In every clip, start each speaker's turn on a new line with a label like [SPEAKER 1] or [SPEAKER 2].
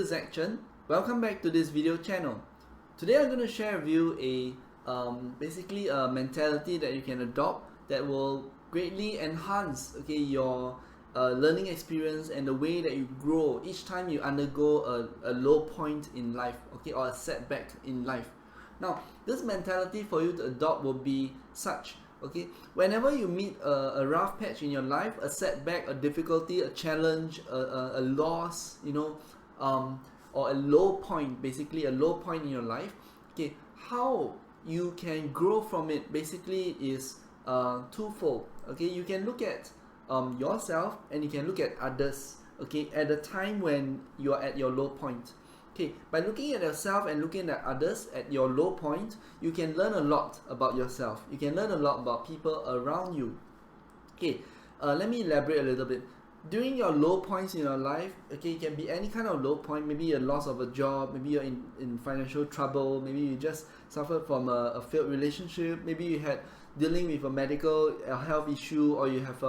[SPEAKER 1] is Zach Chen. Welcome back to this video channel. Today I'm going to share with you basically a mentality that you can adopt that will greatly enhance your learning experience and the way that you grow each time you undergo a low point in life, or a setback in life. Now, this mentality for you to adopt will be such. Whenever you meet a rough patch in your life, a setback, a difficulty, a challenge, a loss, or a low point, basically a low point in your life, how you can grow from it basically is twofold. You can look at yourself and you can look at others, at the time when you are at your low point. By looking at yourself and looking at others at your low point, you can learn a lot about yourself. You can learn a lot about people around you. Let me elaborate a little bit. During your low points in your life, it can be any kind of low point. Maybe a loss of a job, maybe you're in financial trouble, maybe you just suffered from a failed relationship, maybe you had dealing with a medical health issue, or you have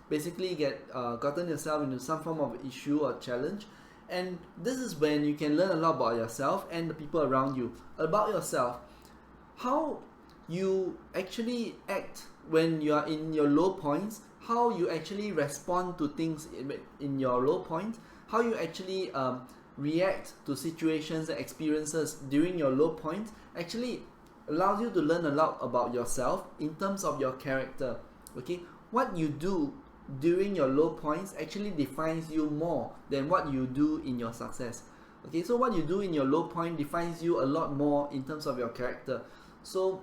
[SPEAKER 1] basically gotten yourself into some form of issue or challenge. And this is when you can learn a lot about yourself and the people around you. About yourself, how you actually act when you are in your low points, how you actually respond to things in your low point, how you actually react to situations and experiences during your low point actually allows you to learn a lot about yourself in terms of your character. What you do during your low points actually defines you more than what you do in your success. So what you do in your low point defines you a lot more in terms of your character. So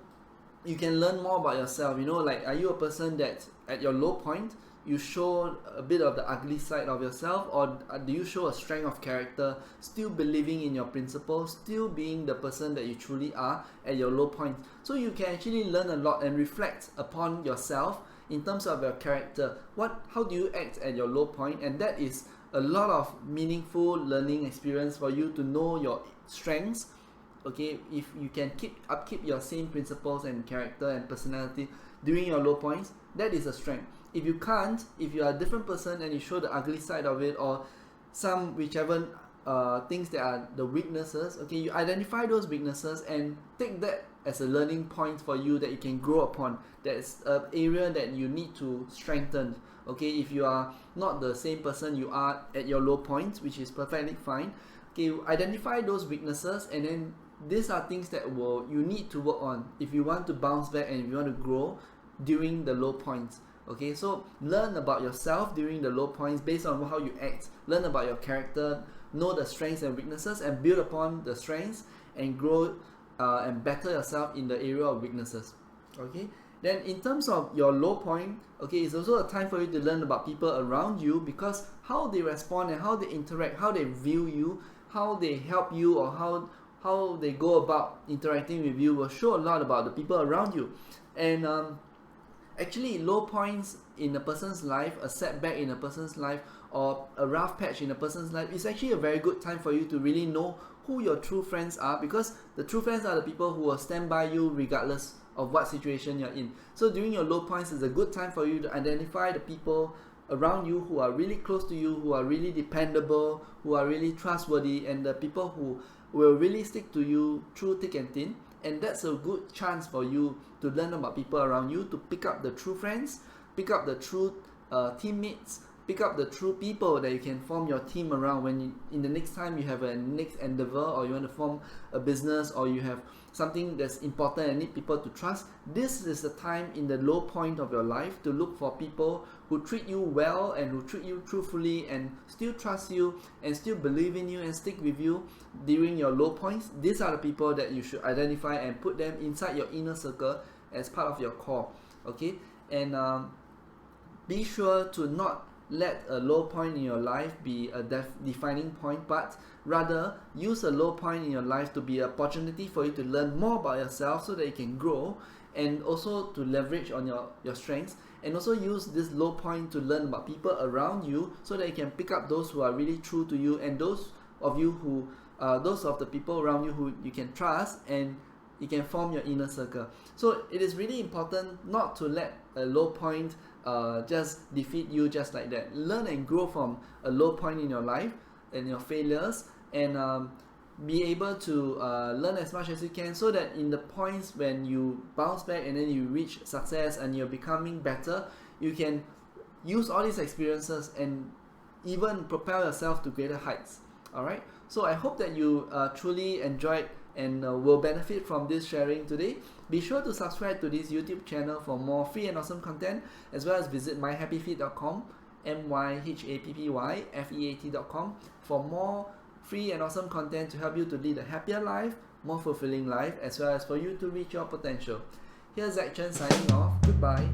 [SPEAKER 1] you can learn more about yourself. Like, are you a person that at your low point you show a bit of the ugly side of yourself, or do you show a strength of character, still believing in your principles, still being the person that you truly are at your low point? So you can actually learn a lot and reflect upon yourself in terms of your character. How do you act at your low point? And that is a lot of meaningful learning experience for you to know your strengths. If you can upkeep your same principles and character and personality during your low points, that is a strength. If you can't, if you are a different person and you show the ugly side of it, or whichever things that are the weaknesses, you identify those weaknesses and take that as a learning point for you that you can grow upon. That's an area that you need to strengthen. If you are not the same person you are at your low points, which is perfectly fine, identify those weaknesses, and then these are things that you need to work on if you want to bounce back and if you want to grow during the low points. So learn about yourself during the low points based on how you act. Learn about your character, know the strengths and weaknesses, and build upon the strengths and grow and better yourself in the area of weaknesses. Then in terms of your low point, it's also a time for you to learn about people around you, because how they respond and how they interact, how they view you, how they help you, or how they go about interacting with you will show a lot about the people around you. And actually, low points in a person's life, a setback in a person's life, or a rough patch in a person's life is actually a very good time for you to really know who your true friends are, because the true friends are the people who will stand by you regardless of what situation you're in. So during your low points is a good time for you to identify the people around you who are really close to you, who are really dependable, who are really trustworthy, and the people who will really stick to you through thick and thin. And that's a good chance for you to learn about people around you, to pick up the true friends, pick up the true teammates, pick up the true people that you can form your team around when in the next time you have a next endeavor, or you want to form a business, or you have something that's important and need people to trust. This is the time in the low point of your life to look for people who treat you well and who treat you truthfully and still trust you and still believe in you and stick with you during your low points. These are the people that you should identify and put them inside your inner circle as part of your core. And be sure to not let a low point in your life be a defining point, but rather use a low point in your life to be an opportunity for you to learn more about yourself so that you can grow, and also to leverage on your strengths, and also use this low point to learn about people around you so that you can pick up those who are really true to you, and those of the people around you who you can trust, and you can form your inner circle. So it is really important not to let a low point just defeat you just like that. Learn and grow from a low point in your life and your failures, and be able to learn as much as you can, so that in the points when you bounce back and then you reach success and you're becoming better, you can use all these experiences and even propel yourself to greater heights. Alright, so I hope that you truly enjoyed and will benefit from this sharing today. Be sure to subscribe to this YouTube channel for more free and awesome content, as well as visit myhappyfeet.com, myhappyfeat.com, for more free and awesome content to help you to lead a happier life, more fulfilling life, as well as for you to reach your potential. Here's Zach Chen signing off. Goodbye.